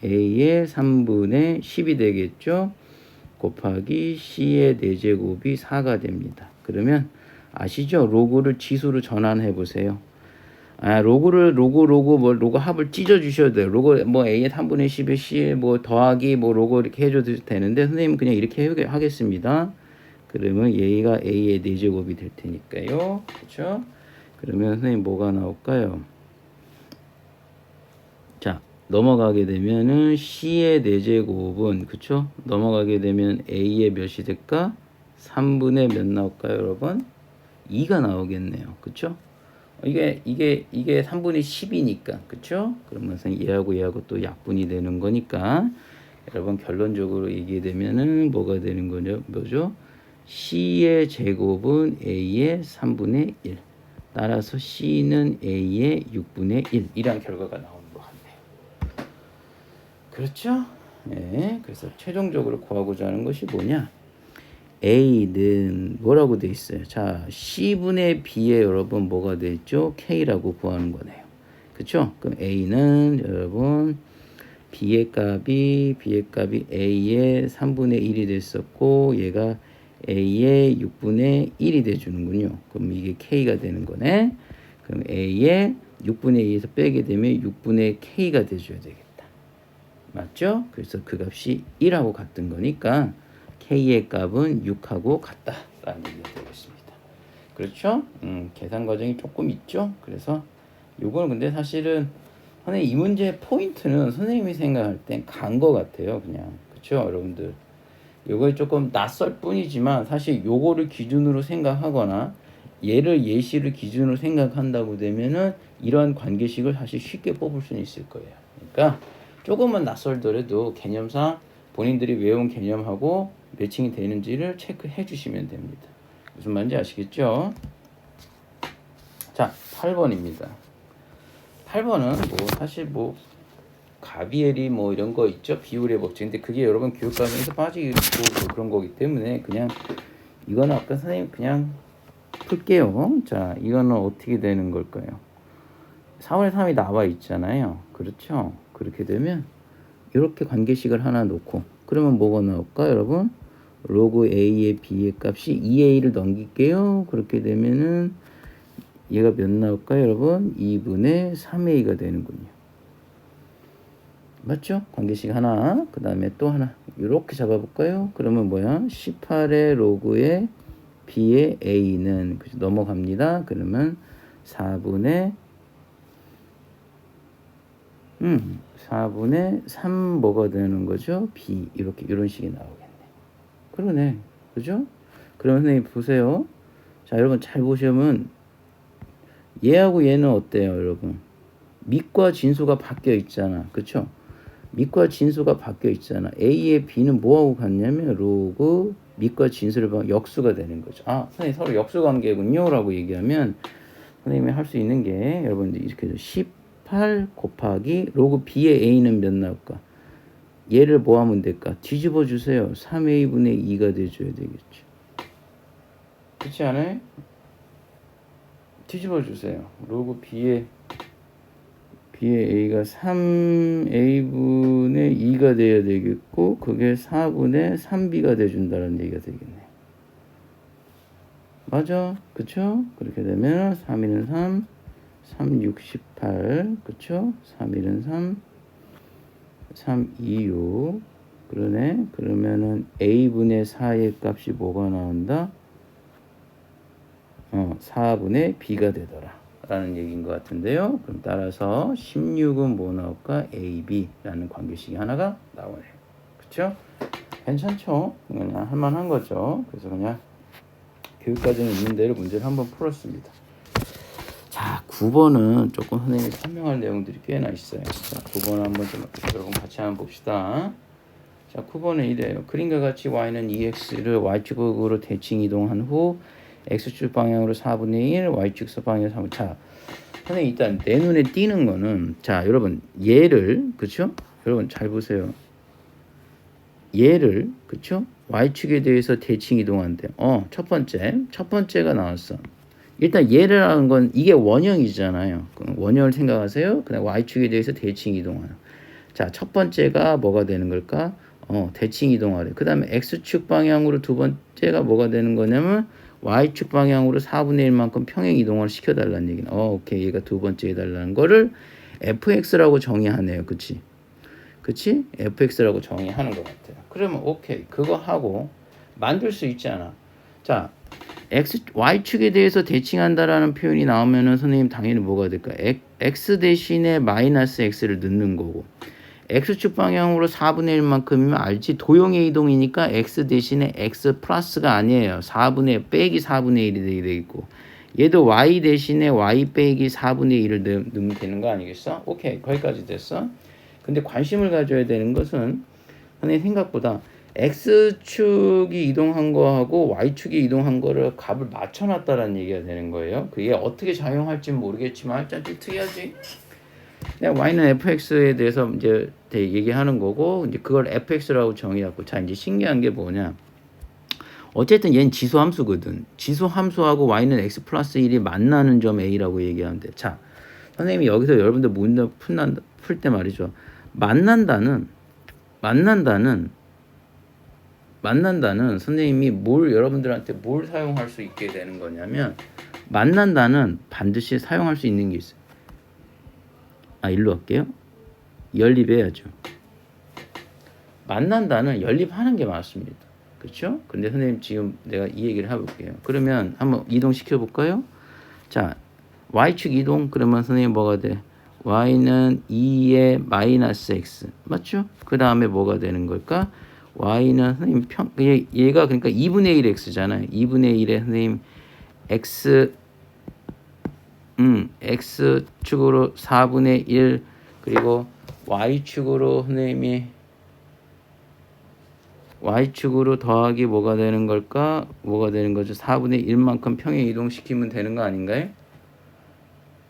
A의 3분의 10이 되겠죠? 곱하기 C의 4제곱이 4가 됩니다. 그러면 아시죠? 로그를 지수로 전환해 보세요. 로그 합을 찢어 주셔도 돼요. 로그 뭐 A의 3분의 10에 C에 뭐 더하기 뭐 로그 이렇게 해줘도 되는데, 선생님은 그냥 이렇게 하겠습니다. 그러면 얘가 A의 4제곱이 될 테니까요. 그렇죠? 그러면 선생님 뭐가 나올까요? 자, 넘어가게 되면은 C의 4제곱은, 그쵸? 넘어가게 되면 A의 몇이 될까? 3분의 몇 나올까요, 여러분? 2가 나오겠네요. 그쵸? 이게 3분의 10이니까, 그쵸? 그러면서 얘하고 또 약분이 되는 거니까, 여러분 결론적으로 얘기되면은 뭐가 되는 거죠? 뭐죠? C의 제곱은 A의 3분의 1. 따라서 C는 A의 6분의 1. 이란 결과가 나오는 것 같네요. 그렇죠? 네. 그래서 최종적으로 구하고자 하는 것이 뭐냐? A는 뭐라고 돼 있어요? 자, C분의 B에 여러분 뭐가 돼 있죠? K라고 구하는 거네요. 그쵸? 그럼 A는 여러분 B의 값이 A의 3분의 1이 됐었고, 얘가 A의 6분의 1이 돼주는군요. 그럼 이게 K가 되는 거네. 그럼 A의 6분의 2에서 빼게 되면 6분의 K가 돼줘야 되겠다. 맞죠? 그래서 그 값이 1하고 같은 거니까 K의 값은 6하고 같다라는 얘기가 되겠습니다. 그렇죠? 계산 과정이 조금 있죠? 그래서 요거는 근데 사실은 선생님 이 문제의 포인트는 선생님이 생각할 땐 간 거 같아요. 그냥. 그렇죠? 여러분들. 요거에 조금 낯설 뿐이지만 사실 요거를 기준으로 생각하거나 얘를 예시를 기준으로 생각한다고 되면은 이러한 관계식을 사실 쉽게 뽑을 수는 있을 거예요. 그러니까 조금은 낯설더라도 개념상 본인들이 외운 개념하고 매칭이 되는지를 체크해 주시면 됩니다. 무슨 말인지 아시겠죠? 자, 8번입니다. 8번은 뭐 사실 뭐 가비엘이 뭐 이런 거 있죠? 비율의 법칙. 근데 그게 여러분 교육 과정에서 빠지고 그런 거기 때문에 그냥 이거는 아까 선생님 그냥 풀게요. 자, 이거는 어떻게 되는 걸까요? 4분의 3이 나와 있잖아요. 그렇죠? 그렇게 되면 이렇게 관계식을 하나 놓고 그러면 뭐가 나올까 여러분? 로그 A의 B의 값이 2A를 넘길게요. 그렇게 되면은 얘가 몇 나올까요 여러분? 2분의 3A가 되는군요. 맞죠? 관계식 하나, 그 다음에 또 하나 이렇게 잡아볼까요? 그러면 뭐야? 18의 로그의 B의 A는 넘어갑니다. 그러면 4분의 3 뭐가 되는 거죠? B 이렇게 이런 식이 나오겠네. 그러네. 그죠? 그러면 선생님 보세요. 자, 여러분 잘 보시면 얘하고 얘는 어때요, 여러분? 밑과 진수가 바뀌어 있잖아. 그쵸? 밑과 진수가 바뀌어 있잖아. A의 B는 뭐하고 같냐면 로그 밑과 진수를 보면 역수가 되는 거죠. 아, 선생님 서로 역수 관계군요 라고 얘기하면 선생님이 할 수 있는 게 여러분들 이렇게 해서 18 곱하기 로그 B의 A는 몇 나올까? 얘를 뭐 하면 될까? 뒤집어 주세요. 3A분의 2가 돼줘야 되겠죠. 그렇지 않아요? 뒤집어 주세요. 로그 B의 A가 3A분의 2가 돼야 되겠고 그게 4분의 3B가 돼준다는 얘기가 되겠네. 맞아. 그쵸? 그렇게 되면 3, 1은 3, 3, 6, 18 그쵸? 3, 1은 3, 3, 2, 6 그러네. 그러면은 A분의 4의 값이 뭐가 나온다? 4분의 B가 되더라 라는 얘기인 것 같은데요. 그럼 따라서 16은 뭐 나올까? A, B라는 관계식이 하나가 나오네요. 그렇죠? 괜찮죠? 그냥 할만한 거죠. 그래서 그냥 교육과정에 있는 대로 문제를 한번 풀었습니다. 자, 9번은 조금 선생님이 설명할 내용들이 꽤나 있어요. 자, 9번 한번 좀 여러분 같이 한번 봅시다. 자, 9번은 이래요. 그림과 같이 y는 2x를 y축으로 대칭 이동한 후 x축 방향으로 4분의 1, y축 방향으로 3분의 1. 자, 선생님 일단 내 눈에 띄는 거는, 자, 여러분 얘를, 그쵸? 여러분 잘 보세요. 얘를, 그쵸? y축에 대해서 대칭 이동한대요. 첫 번째가 나왔어. 일단 얘를 하는 건 이게 원형이잖아요. 원형을 생각하세요. 그다음 y축에 대해서 대칭 이동하는. 자, 첫 번째가 뭐가 되는 걸까? 대칭 이동하래. 그 다음에 x축 방향으로 두 번째가 뭐가 되는 거냐면 y축 방향으로 4분의 1만큼 평행 이동을 시켜달라는 얘기는. 오케이. 얘가 두 번째 해달라는 거를 fx라고 정의하네요. 그치? fx라고 정의하는 것 같아요. 그러면 오케이. 그거 하고 만들 수 있잖아. 자, y축에 대해서 대칭한다라는 표현이 나오면은 선생님 당연히 뭐가 될까? x 대신에 마이너스 x를 넣는 거고, x축 방향으로 4분의 1만큼이면 알지? 도형의 이동이니까 x 대신에 x 플러스가 아니에요. 4분의 빼기 4분의 1이 되겠고, 얘도 y 대신에 y 빼기 4분의 1을 넣으면 되는 거 아니겠어? 오케이. 거기까지 됐어. 근데 관심을 가져야 되는 것은 선생님 생각보다 x축이 이동한 거하고 y축이 이동한 거를 값을 맞춰놨다라는 얘기가 되는 거예요. 그게 어떻게 작용할지 모르겠지만 일단 좀 특이하지. 그냥 y는 fx에 대해서 이제 얘기하는 거고, 이제 그걸 fx라고 정의하고. 자, 이제 신기한 게 뭐냐? 어쨌든 얘는 지수 함수거든. 지수 함수하고 y는 x 플러스 1이 만나는 점 a라고 얘기하면 돼. 자, 선생님이 여기서 여러분들 문제 풀 때 말이죠. 만난다는 선생님이 여러분들한테 뭘 사용할 수 있게 되는 거냐면, 만난다는 반드시 사용할 수 있는 게 있어요. 일로 할게요. 연립해야죠. 만난다는 연립하는 게 맞습니다. 그렇죠? 근데 선생님 지금 내가 이 얘기를 해볼게요. 그러면 한번 이동시켜 볼까요? 자, y축 이동. 그러면 선생님 뭐가 돼? y는 2의 마이너스 x. 맞죠? 그 다음에 뭐가 되는 걸까? y는 선생님 얘가 그러니까 2분의 1 x잖아요. 2분의 1에 선생님 x축으로 4분의 1, 그리고 y축으로 선생님이 y축으로 더하기 뭐가 되는 걸까? 뭐가 되는 거죠? 4분의 1만큼 평행 이동시키면 되는 거 아닌가요?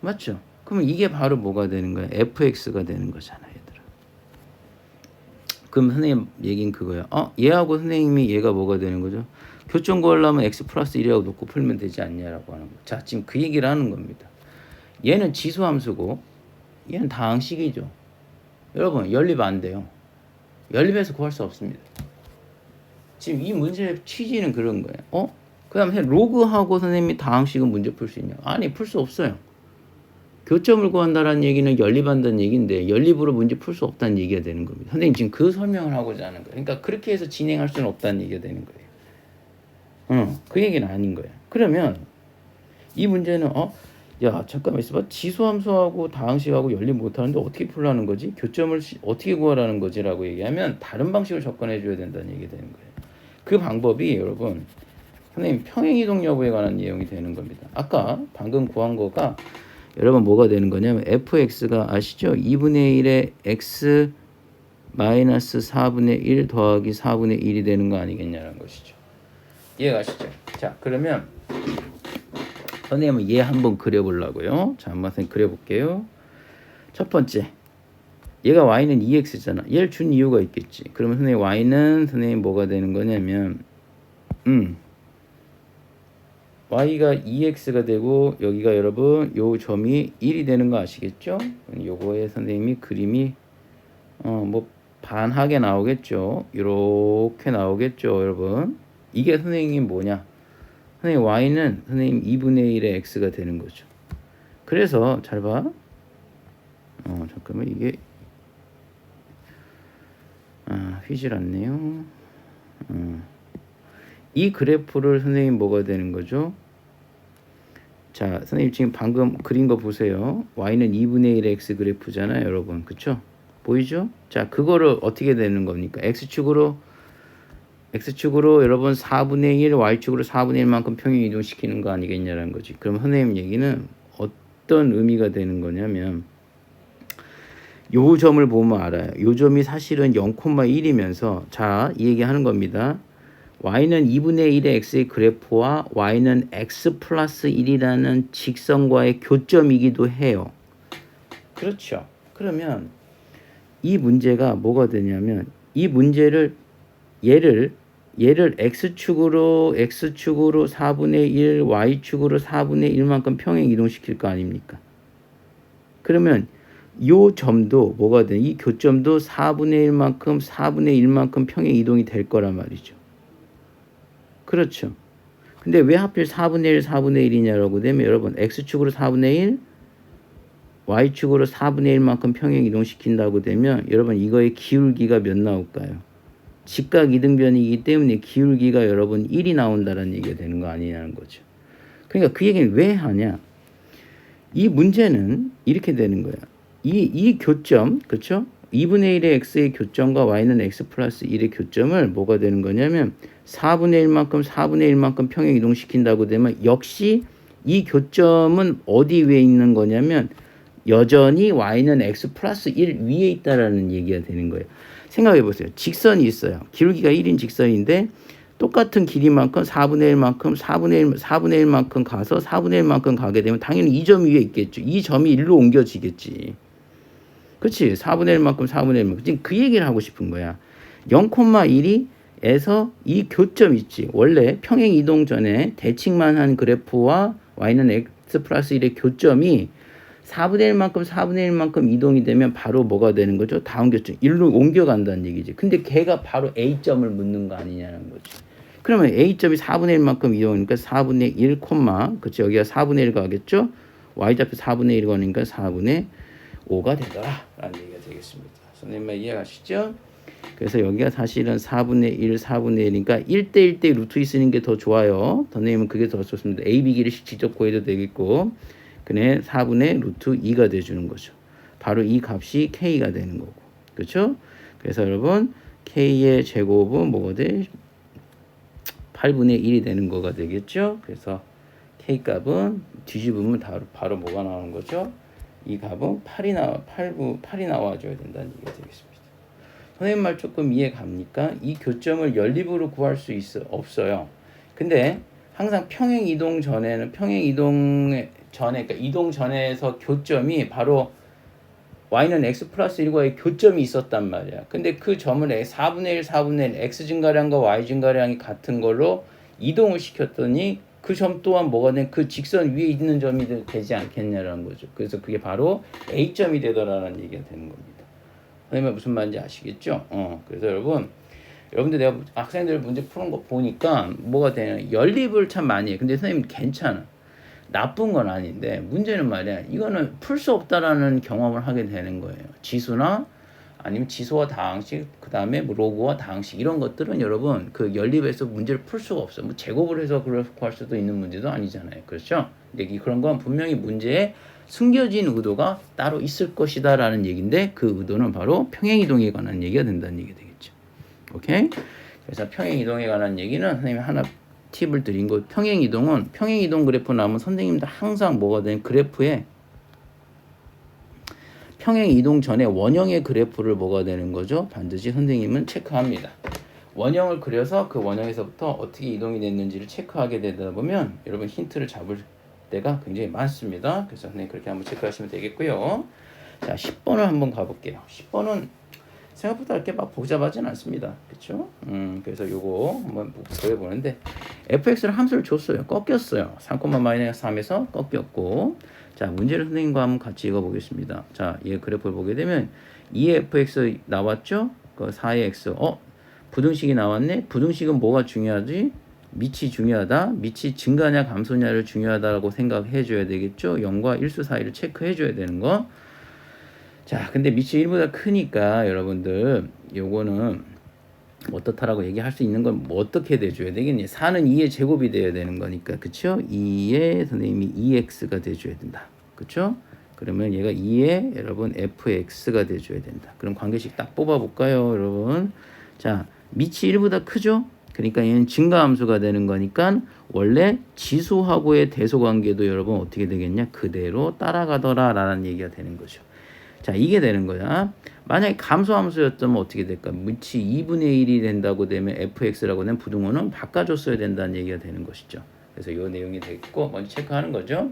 맞죠? 그러면 이게 바로 뭐가 되는 거야? fx가 되는 거잖아, 얘들아. 그럼 선생님 얘기는 그거야. 얘하고 선생님이 얘가 뭐가 되는 거죠? 교점 구하려면 x 플러스 1이라고 놓고 풀면 되지 않냐라고 하는 거. 자, 지금 그 얘기를 하는 겁니다. 얘는 지수함수고 얘는 다항식이죠. 여러분 연립 안 돼요. 연립해서 구할 수 없습니다. 지금 이 문제의 취지는 그런 거예요. 그 다음에 로그하고 선생님이 다항식은 문제 풀 수 있냐? 아니, 풀 수 없어요. 교점을 구한다라는 얘기는 연립한다는 얘기인데 연립으로 문제 풀 수 없다는 얘기가 되는 겁니다. 선생님 지금 그 설명을 하고자 하는 거예요. 그러니까 그렇게 해서 진행할 수는 없다는 얘기가 되는 거예요. 그 얘기는 아닌 거예요. 그러면 이 문제는 야, 잠깐만 있어봐. 지수함수하고 다항식하고 연립 못하는데 어떻게 풀라는 거지? 교점을 어떻게 구하라는 거지라고 얘기하면 다른 방식을 접근해 줘야 된다는 얘기가 되는 거예요. 그 방법이 여러분 선생님 평행이동 여부에 관한 내용이 되는 겁니다. 아까 방금 구한 거가 여러분 뭐가 되는 거냐면 fx가 아시죠? 2분의 1에 x 마이너스 4분의 1 더하기 4분의 1이 되는 거 아니겠냐는 것이죠. 이해가시죠? 자, 그러면 선생님은 얘 한번 그려보려고요. 자, 한번 선생님 그려볼게요. 첫 번째, 얘가 y는 2x잖아. 얘를 준 이유가 있겠지. 그러면 선생님 y는 선생님 뭐가 되는 거냐면 y가 2x가 되고 여기가 여러분 요 점이 1이 되는 거 아시겠죠? 요거에 선생님이 그림이 뭐 반하게 나오겠죠. 이렇게 나오겠죠, 여러분. 이게 선생님 뭐냐? 선생님 y는 선생님 2분의 1의 x가 되는 거죠. 그래서 잘 봐. 잠깐만 이게 휘질 않네요. 이 그래프를 선생님 뭐가 되는 거죠? 자, 선생님 지금 방금 그린 거 보세요. y는 2분의 1 x 그래프잖아요, 여러분. 그쵸? 보이죠? 자, 그거를 어떻게 되는 겁니까? x축으로 여러분 4분의 1, y축으로 4분의 1만큼 평행 이동시키는 거 아니겠냐라는 거지. 그럼 선생님 얘기는 어떤 의미가 되는 거냐면 요 점을 보면 알아요. 요 점이 사실은 0,1이면서 자, 이 얘기 하는 겁니다. y는 2분의 1의 x의 그래프와 y는 x 플러스 1이라는 직선과의 교점이기도 해요. 그렇죠. 그러면 이 문제가 뭐가 되냐면 이 문제를 얘를 x축으로 4분의 1, y축으로 4분의 1만큼 평행 이동시킬 거 아닙니까? 그러면 요 점도 뭐가 돼? 이 교점도 4분의 1만큼 평행 이동이 될 거란 말이죠. 그렇죠. 근데 왜 하필 4분의 1이냐라고 되면 여러분 x축으로 4분의 1, y축으로 4분의 1만큼 평행 이동시킨다고 되면 여러분 이거의 기울기가 몇 나올까요? 직각 이등변이기 때문에 기울기가 여러분 1이 나온다는 얘기가 되는 거 아니냐는 거죠. 그러니까 그 얘기는 왜 하냐? 이 문제는 이렇게 되는 거야. 이 교점, 그렇죠? 2분의 1의 x의 교점과 y는 x 플러스 1의 교점을 뭐가 되는 거냐면 4분의 1만큼 평행 이동시킨다고 되면 역시 이 교점은 어디 위에 있는 거냐면 여전히 y는 x 플러스 1 위에 있다라는 얘기가 되는 거예요. 생각해 보세요. 직선이 있어요. 기울기가 1인 직선인데 똑같은 길이만큼 4분의 1만큼 가서 4분의 1만큼 가게 되면 당연히 이 점 위에 있겠죠. 이 점이 1로 옮겨지겠지. 그렇지? 4분의 1만큼. 지금 그 얘기를 하고 싶은 거야. 0,1에서 이 교점 있지. 원래 평행 이동 전에 대칭만 한 그래프와 y는 x 플러스 1의 교점이 4분의 1만큼 이동이 되면 바로 뭐가 되는 거죠? 다음 교점 1로 옮겨간다는 얘기지. 근데 걔가 바로 A점을 묻는 거 아니냐는 거지. 그러면 A점이 4분의 1만큼 이동하니까 4분의 1, 그치? 여기가 4분의 1 가겠죠? Y좌표 4분의 1 거니까 4분의 5가 되더라 라는 얘기가 되겠습니다. 선생님만 이해가시죠? 그래서 여기가 사실은 4분의 1이니까 1대1대 루트 있으는 게 더 좋아요. 선생님은 그게 더 좋습니다. A, B 길이씩 직접 구해도 되겠고 그네 4분의 루트 2가 돼주는 거죠. 바로 이 값이 K가 되는 거고. 그렇죠? 그래서 여러분 K의 제곱은 뭐가 돼? 8분의 1이 되는 거가 되겠죠? 그래서 K 값은 뒤집으면 바로 뭐가 나오는 거죠? 이 값은 8이 나와줘야 된다는 얘기가 되겠습니다. 선생님 말 조금 이해 갑니까? 이 교점을 연립으로 구할 수 없어요. 근데 항상 평행 이동 전에서 교점이 바로 y는 x 플러스 1과의 교점이 있었단 말이야. 근데 그 점을 4분의 1 x 증가량과 y 증가량이 같은 걸로 이동을 시켰더니 그 점 또한 뭐가 된 그 직선 위에 있는 점이 되지 않겠냐라는 거죠. 그래서 그게 바로 A점이 되더라라는 얘기가 되는 겁니다. 선생님 무슨 말인지 아시겠죠? 그래서 여러분들 내가 학생들 문제 푸는 거 보니까 뭐가 되냐. 연립을 참 많이 해. 근데 선생님 괜찮아. 나쁜 건 아닌데 문제는 말이야. 이거는 풀 수 없다라는 경험을 하게 되는 거예요. 지수나 아니면 지수와 다항식, 그 다음에 뭐 로그와 다항식 이런 것들은 여러분 그 연립에서 문제를 풀 수가 없어. 뭐 제곱을 해서 그걸 구할 수도 있는 문제도 아니잖아요. 그렇죠? 근데 그런 건 분명히 문제에 숨겨진 의도가 따로 있을 것이다라는 얘기인데 그 의도는 바로 평행이동에 관한 얘기가 된다는 얘기가 되겠죠. 오케이? 그래서 평행이동에 관한 얘기는 선생님이 하나 팁을 드린 거. 평행이동 그래프 나오면 선생님도 항상 뭐가 된 그래프에 평행이동 전에 원형의 그래프를 뭐가 되는 거죠? 반드시 선생님은 체크합니다. 원형을 그려서 그 원형에서부터 어떻게 이동이 됐는지를 체크하게 되다 보면 여러분 힌트를 잡을 때가 굉장히 많습니다. 그래서 선생님 그렇게 한번 체크하시면 되겠고요. 자, 10번을 한번 가볼게요. 10번은 생각보다 이렇게 막 복잡하진 않습니다. 그렇죠? 그래서 요거 한번 보여보는데 fx를 함수를 줬어요. 꺾였어요. 3,-3에서 꺾였고 자, 문제를 선생님과 한번 같이 읽어보겠습니다. 자, 얘 그래프를 보게 되면 2fx 나왔죠? 그 4의 x. 부등식이 나왔네? 부등식은 뭐가 중요하지? 밑이 중요하다. 밑이 증가냐 감소냐를 중요하다고 생각해 줘야 되겠죠? 0과 1수 사이를 체크해 줘야 되는 거. 자, 근데 밑이 1보다 크니까 여러분들 요거는 어떻다라고 얘기할 수 있는 건 뭐 어떻게 돼줘야 되겠니? 4는 2의 제곱이 돼야 되는 거니까, 그쵸? 2의 선생님이 2x가 돼줘야 된다, 그쵸? 그러면 얘가 2의 여러분 fx가 돼줘야 된다. 그럼 관계식 딱 뽑아볼까요, 여러분? 자, 밑이 1보다 크죠? 그러니까 얘는 증가함수가 되는 거니까 원래 지수하고의 대소관계도 여러분 어떻게 되겠냐? 그대로 따라가더라 라는 얘기가 되는 거죠. 자, 이게 되는 거야. 만약에 감소함수였다면 어떻게 될까? 밑이 2분의 1이 된다고 되면 fx라고 된 부등호는 바꿔줬어야 된다는 얘기가 되는 것이죠. 그래서 이 내용이 되겠고 먼저 체크하는 거죠.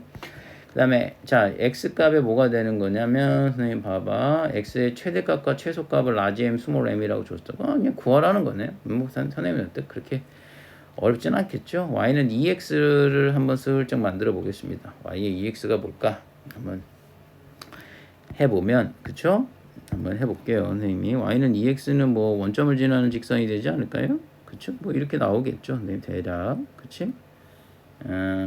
그 다음에 자, x값에 뭐가 되는 거냐면 선생님 봐봐. x의 최대값과 최소값을 라지 m, 스몰 m이라고 줬다가 그냥 구하라는 거네. 뭐 선생님은 어때? 그렇게 어렵진 않겠죠. y는 2x를 한번 슬쩍 만들어 보겠습니다. y의 2x가 뭘까? 한번 해보면, 그쵸? 한번 해볼게요, 선생님이. y는 2x는 뭐 원점을 지나는 직선이 되지 않을까요? 그쵸? 뭐 이렇게 나오겠죠, 선생님 대략. 그치?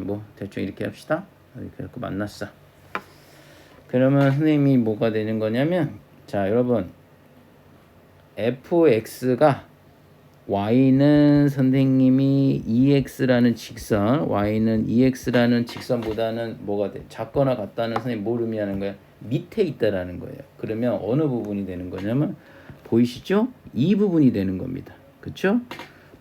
뭐 대충 이렇게 합시다. 이렇게 해서 만났어. 그러면 선생님이 뭐가 되는 거냐면, 자, 여러분, fx가 y는 선생님이 2x라는 직선, y는 2x라는 직선보다는 뭐가 돼? 작거나 같다는 선생님 뭘 의미하는 거야? 밑에 있다라는 거예요. 그러면 어느 부분이 되는 거냐면 보이시죠? 이 부분이 되는 겁니다. 그쵸?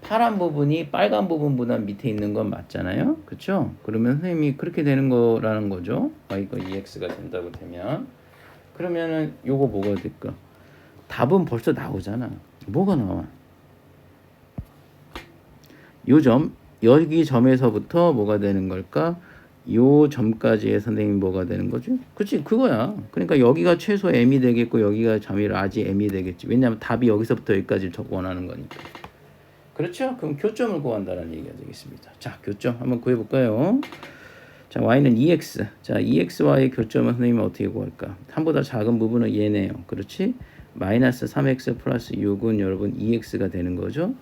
파란 부분이 빨간 부분보다 밑에 있는 건 맞잖아요. 그쵸? 그러면 선생님이 그렇게 되는 거라는 거죠. y가 2x가 된다고 되면. 그러면은 요거 뭐가 될까? 답은 벌써 나오잖아. 뭐가 나와? 요 점, 여기 점에서부터 뭐가 되는 걸까? 요 점까지의 선생님이 뭐가 되는 거지? 그치, 그거야. 그러니까 여기가 최소 m이 되겠고 여기가 점이 라지 m이 되겠지. 왜냐하면 답이 여기서부터 여기까지 원하는 거니까. 그렇죠? 그럼 교점을 구한다는 얘기가 되겠습니다. 자, 교점 한번 구해볼까요? 자, y는 2x. 자, 2x와의 교점은 선생님이 어떻게 구할까? 3보다 작은 부분은 얘네요. 그렇지? 마이너스 3x 플러스 6은 여러분 2x가 되는 거죠.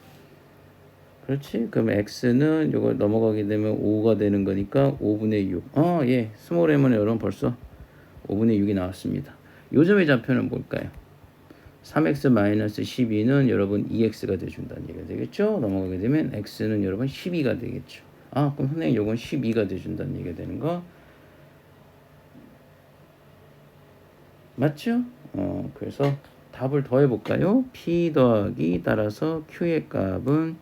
그렇지? 그럼 x는 이걸 넘어가게 되면 5가 되는 거니까 5분의 6. 예. 스몰 m은 여러분 벌써 5분의 6이 나왔습니다. 요점의 좌표는 뭘까요? 3x 마이너스 12는 여러분 2x가 돼준다는 얘기가 되겠죠? 넘어가게 되면 x는 여러분 12가 되겠죠. 그럼 선생님 요건 12가 돼준다는 얘기가 되는 거 맞죠? 그래서 답을 더해볼까요? p 더하기 따라서 q의 값은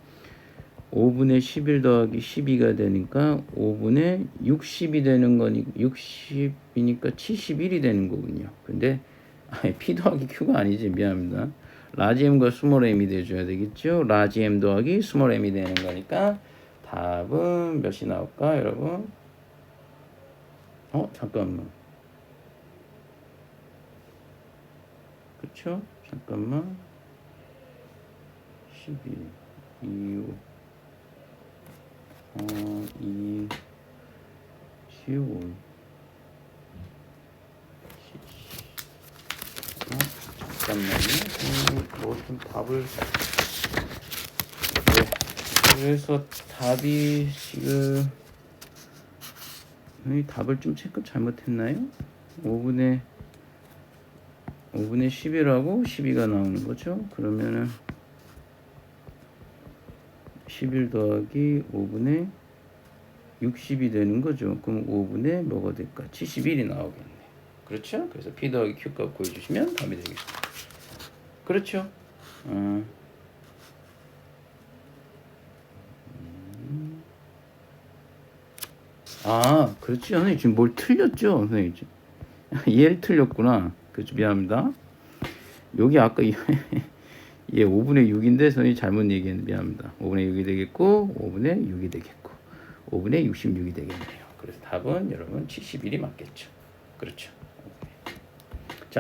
5분의 11 더하기 12가 되니까 5분의 60이 되는 거니까 60이니까 71이 되는 거군요. 근데 P 더하기 Q가 아니지. 미안합니다. 라지 M과 스몰 M이 돼줘야 되겠죠. 라지 M 더하기 스몰 M이 되는 거니까 답은 몇이 나올까 여러분? 잠깐만. 그쵸? 잠깐만. 12 2 2 15 잠깐만요. 뭐 좀 답을 그래서 답이 지금 답을 좀 체크 잘못했나요? 5분의 11하고 12가 나오는 거죠. 그러면은 11 더하기 5분의 60이 되는 거죠. 그럼 5분의 뭐가 될까? 71이 나오겠네. 그렇죠? 그래서 P 더하기 Q 값 구해주시면 답이 되겠습니다. 그렇죠? 그렇지. 선생님 지금 뭘 틀렸죠? 선생님 얘를 틀렸구나. 그렇죠. 미안합니다. 여기 아까 얘 5분의 6인데 선생님이 잘못 얘기했는데 미안합니다. 5분의 6이 되겠고 5분의 6이 되겠고 5분의 66이 되겠네요. 그래서 답은 여러분 71이 맞겠죠. 그렇죠.